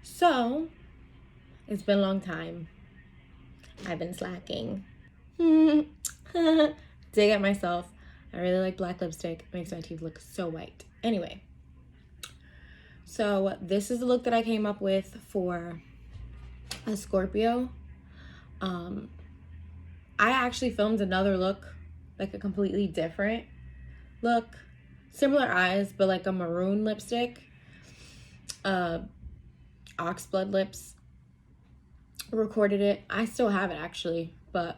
So, it's been a long time. I've been slacking. Dig at myself. I really like black lipstick. It makes my teeth look so white. Anyway, so this is the look that I came up with for a Scorpio. I actually filmed another look, like a completely different look. Similar eyes, but like a maroon lipstick. Oxblood lips. Recorded it. I still have it actually, but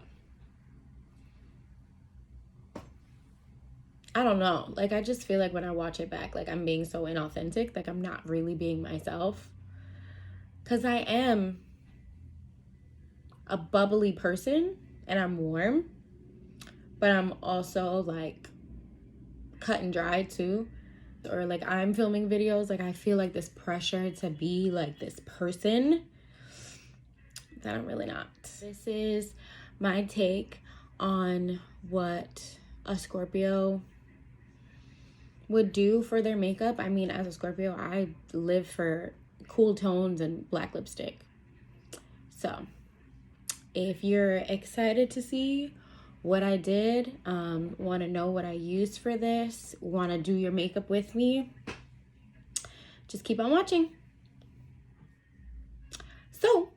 I don't know. Like, I just feel like when I watch it back, like I'm being so inauthentic. Like I'm not really being myself. Because I am a bubbly person and I'm warm. But I'm also like cut and dry too. Or like I'm filming videos. Like I feel like this pressure to be like this person that I'm really not. This is my take on what a Scorpio would do for their makeup. I mean, as a Scorpio, I live for cool tones and black lipstick. So if you're excited to see what I did, want to know what I used for this, want to do your makeup with me, just keep on watching. So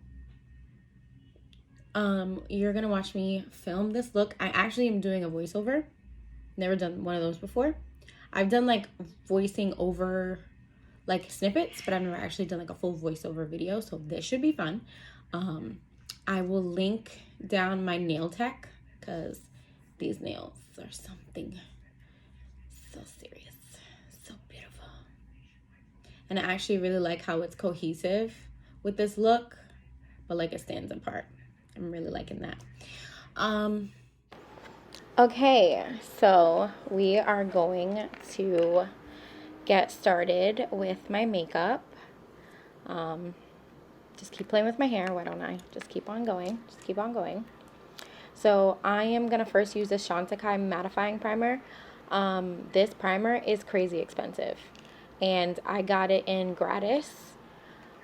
you're gonna watch me film this look. I actually am doing a voiceover. Never done one of those before. I've done like voicing over like snippets, but I've never actually done like a full voiceover video, so this should be fun. I will link down my nail tech because these nails are something so serious, so beautiful. And I actually really like how it's cohesive with this look, but like it stands apart. I'm really liking that. Okay, so we are going to get started with my makeup. Just keep playing with my hair. Why don't I? Just keep on going. Just keep on going. So I am going to first use this Chantecaille mattifying primer. This primer is crazy expensive. And I got it in gratis.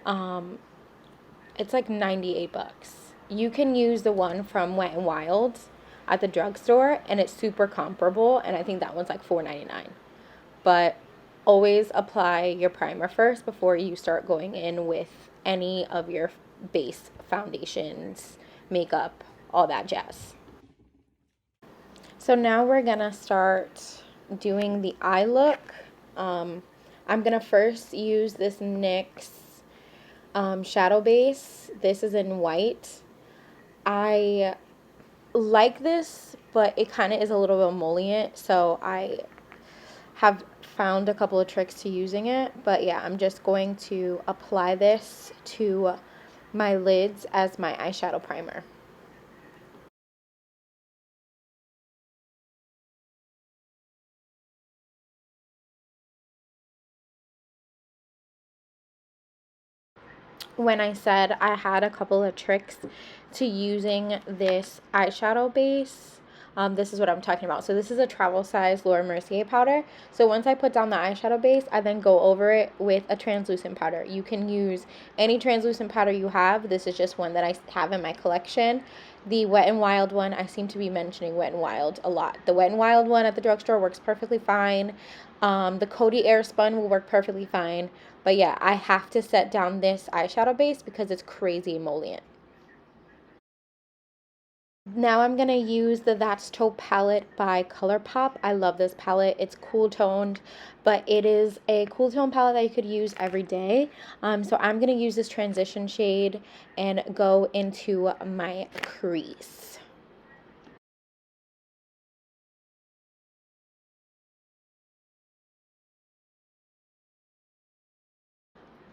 It's like 98 bucks. You can use the one from Wet n Wild at the drugstore, and it's super comparable, and I think that one's like $4.99. But always apply your primer first before you start going in with any of your base foundations, makeup, all that jazz. So now we're gonna start doing the eye look. I'm gonna first use this NYX shadow base. This is in white. I like this, but it kind of is a little bit emollient, so I have found a couple of tricks to using it. But yeah, I'm just going to apply this to my lids as my eyeshadow primer. When I said I had a couple of tricks to using this eyeshadow base, this is what I'm talking about. So this is a travel size Laure Mercier powder. So once I put down the eyeshadow base, I then go over it with a translucent powder. You can use any translucent powder you have. This is just one that I have in my collection. The Wet n Wild one, I seem to be mentioning Wet n Wild a lot. The Wet n Wild one at the drugstore works perfectly fine. The Coty Airspun will work perfectly fine. But yeah, I have to set down this eyeshadow base because it's crazy emollient. Now I'm going to use the That's Taupe palette by Colourpop. I love this palette. It's cool toned, but it is a cool tone palette that you could use every day. So I'm going to use this transition shade and go into my crease.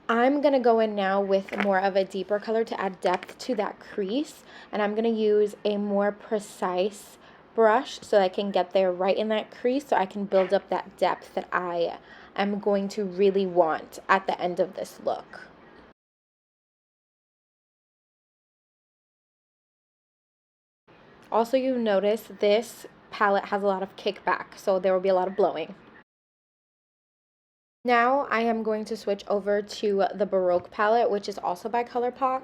I'm going to go in now with more of a deeper color to add depth to that crease. And I'm going to use a more precise brush so that I can get there right in that crease so I can build up that depth that I am going to really want at the end of this look. Also, you notice this palette has a lot of kickback, so there will be a lot of blowing. Now I am going to switch over to the Baroque palette, which is also by Colourpop.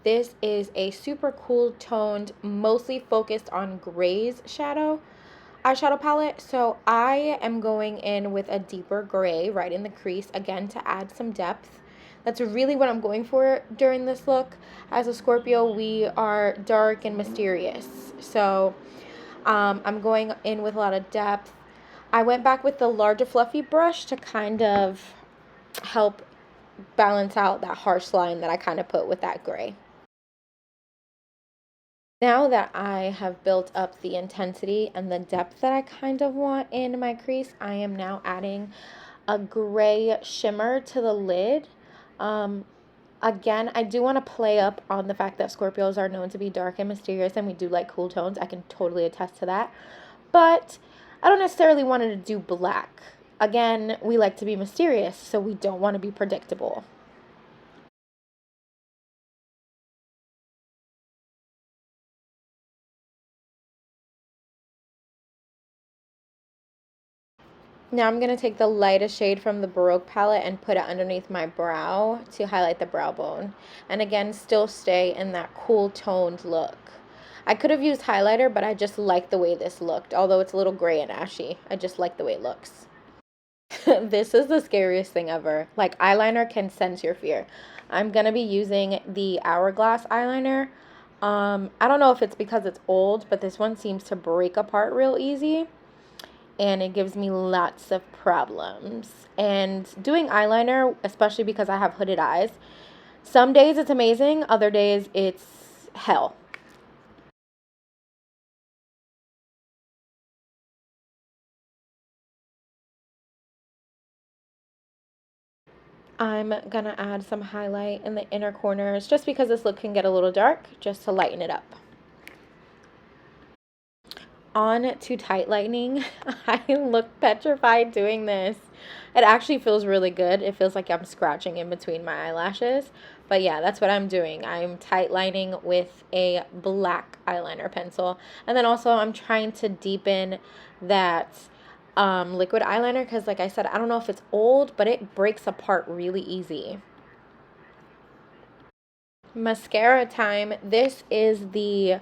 This is a super cool toned, mostly focused on grays eyeshadow palette. So I am going in with a deeper gray right in the crease, again to add some depth. That's really what I'm going for during this look. As a Scorpio, we are dark and mysterious. So I'm going in with a lot of depth. I went back with the larger fluffy brush to kind of help balance out that harsh line that I kind of put with that gray. Now that I have built up the intensity and the depth that I kind of want in my crease, I am now adding a gray shimmer to the lid. Again, I do want to play up on the fact that Scorpios are known to be dark and mysterious, and we do like cool tones. I can totally attest to that. But I don't necessarily want to do black. Again, we like to be mysterious, so we don't want to be predictable. Now I'm going to take the lightest shade from the Baroque palette and put it underneath my brow to highlight the brow bone. And again, still stay in that cool toned look. I could have used highlighter, but I just like the way this looked. Although it's a little gray and ashy, I just like the way it looks. This is the scariest thing ever. Like, eyeliner can sense your fear. I'm going to be using the Hourglass eyeliner. I don't know if it's because it's old, but this one seems to break apart real easy. And it gives me lots of problems. And doing eyeliner, especially because I have hooded eyes, some days it's amazing, other days it's hell. I'm gonna add some highlight in the inner corners just because this look can get a little dark, just to lighten it up. On to tight lightening. I look petrified doing this. It actually feels really good. It feels like I'm scratching in between my eyelashes. But yeah, that's what I'm doing. I'm tight lining with a black eyeliner pencil. And then also I'm trying to deepen that liquid eyeliner because, like I said, I don't know if it's old, but it breaks apart really easy. Mascara time. This is the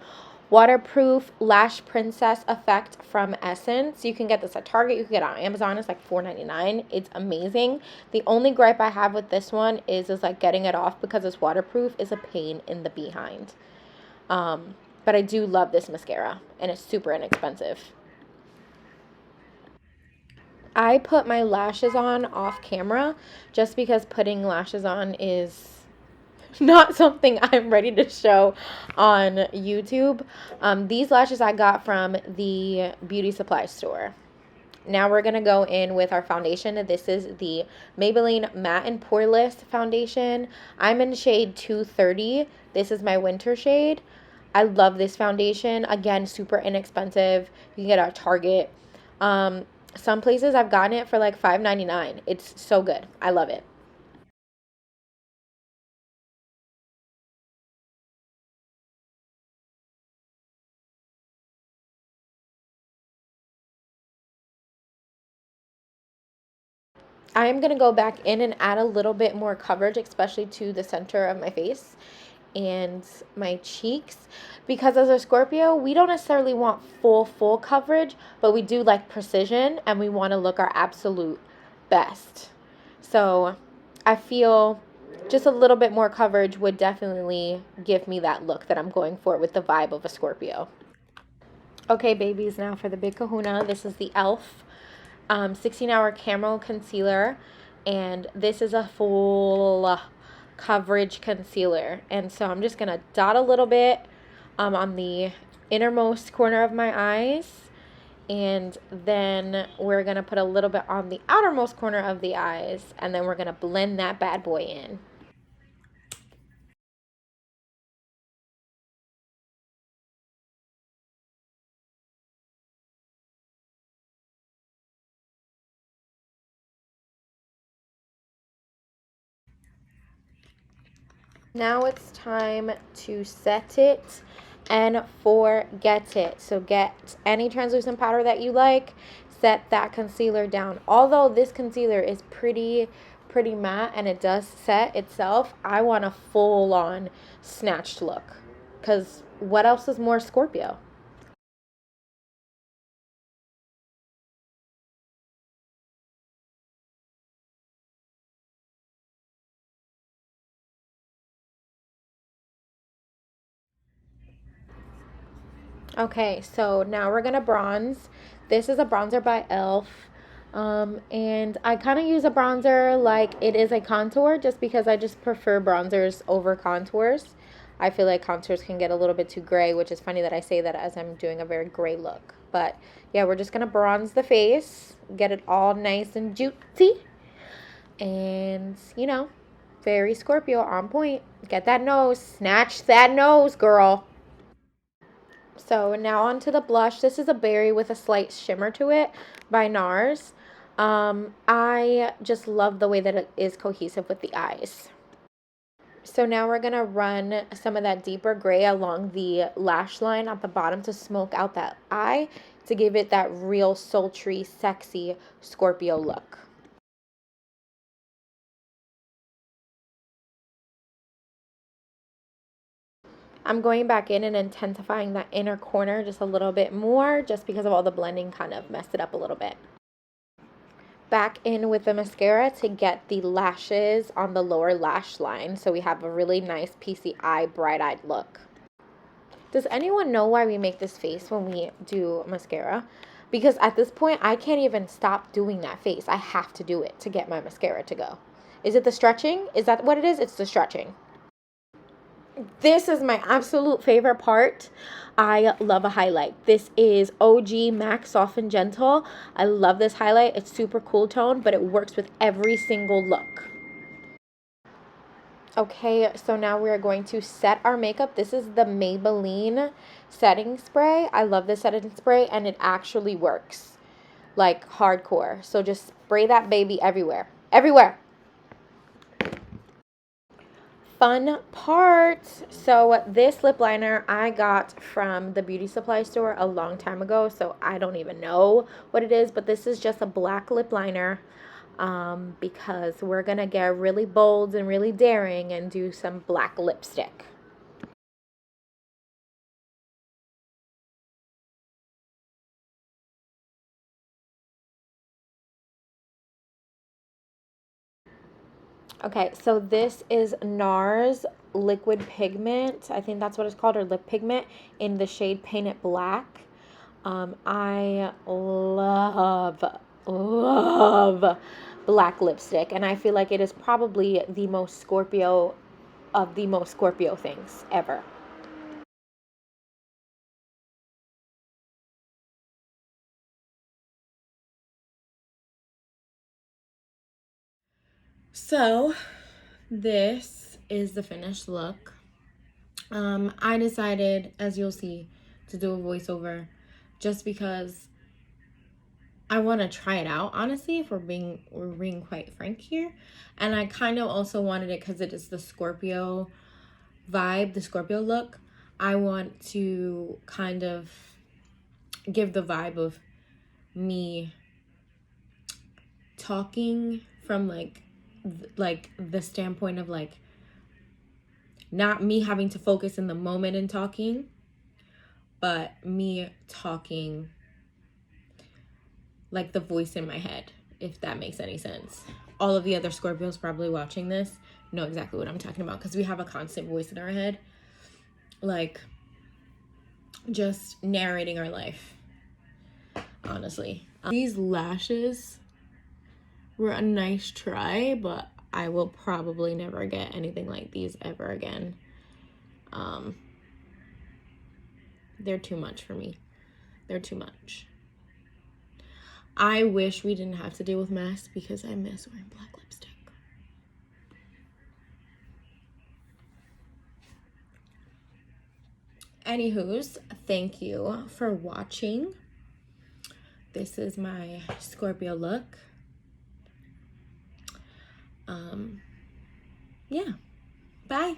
waterproof Lash Princess Effect from Essence. You can get this at Target. You can get it on Amazon. It's like $4.99. It's amazing. The only gripe I have with this one is like getting it off because it's waterproof is a pain in the behind. But I do love this mascara, and it's super inexpensive. I put my lashes on off camera just because putting lashes on is not something I'm ready to show on YouTube. These lashes I got from the beauty supply store. Now we're going to go in with our foundation. This is the Maybelline Matte and Poreless foundation. I'm in shade 230. This is my winter shade. I love this foundation. Again, super inexpensive. You can get it at Target. Some places I've gotten it for like $5.99. It's so good. I love it. I am going to go back in and add a little bit more coverage, especially to the center of my face and my cheeks, because as a Scorpio, we don't necessarily want full coverage, but we do like precision and we want to look our absolute best. So I feel just a little bit more coverage would definitely give me that look that I'm going for with the vibe of a Scorpio. Okay, babies, now for the big kahuna. This is the e.l.f. 16-hour Camo Concealer, and this is a full coverage concealer. And so I'm just going to dot a little bit on the innermost corner of my eyes, and then we're going to put a little bit on the outermost corner of the eyes, and then we're going to blend that bad boy in. Now it's time to set it and forget it. So get any translucent powder that you like, set that concealer down. Although this concealer is pretty matte and it does set itself, I want a full-on snatched look. Because what else is more Scorpio? Okay, so now we're gonna bronze. This is a bronzer by e.l.f. And I kind of use a bronzer like it is a contour just because I just prefer bronzers over contours. I feel like contours can get a little bit too gray, which is funny that I say that as I'm doing a very gray look. But yeah, we're just gonna bronze the face, get it all nice and juicy. And, you know, very Scorpio on point. Get that nose, snatch that nose, girl. So now onto the blush. This is a berry with a slight shimmer to it by Nars. I just love the way that it is cohesive with the eyes. So now we're going to run some of that deeper gray along the lash line at the bottom to smoke out that eye to give it that real sultry, sexy Scorpio look. I'm going back in and intensifying that inner corner just a little bit more just because of all the blending kind of messed it up a little bit. Back in with the mascara to get the lashes on the lower lash line so we have a really nice piecey eye, bright-eyed look. Does anyone know why we make this face when we do mascara? Because at this point, I can't even stop doing that face. I have to do it to get my mascara to go. Is it the stretching? Is that what it is? It's the stretching. This is my absolute favorite part. I love a highlight. This is OG MAC Soft and Gentle. I love this highlight. It's super cool tone, but it works with every single look. Okay, so now we are going to set our makeup. This is the Maybelline setting spray. I love this setting spray, and it actually works like hardcore. So just spray that baby everywhere. Everywhere. Fun part. So this lip liner I got from the beauty supply store a long time ago, so I don't even know what it is, but this is just a black lip liner because we're gonna get really bold and really daring and do some black lipstick. Okay, so this is Nars liquid pigment. I think that's what it's called, or lip pigment, in the shade Paint It Black. I love black lipstick, and I feel like it is probably the most Scorpio of the most Scorpio things ever. So this is the finished look. I decided, as you'll see, to do a voiceover just because I want to try it out, honestly, if we're being quite frank here. And I kind of also wanted it because it is the Scorpio vibe, the Scorpio look. I want to kind of give the vibe of me talking from like the standpoint of like not me having to focus in the moment and talking, but me talking like the voice in my head, if that makes any sense. All of the other Scorpios probably watching this know exactly what I'm talking about because we have a constant voice in our head, like just narrating our life, honestly. These lashes were a nice try, but I will probably never get anything like these ever again. They're too much for me. They're too much. I wish we didn't have to deal with masks because I miss wearing black lipstick. Anywho's, thank you for watching. This is my Scorpio look. Yeah, bye.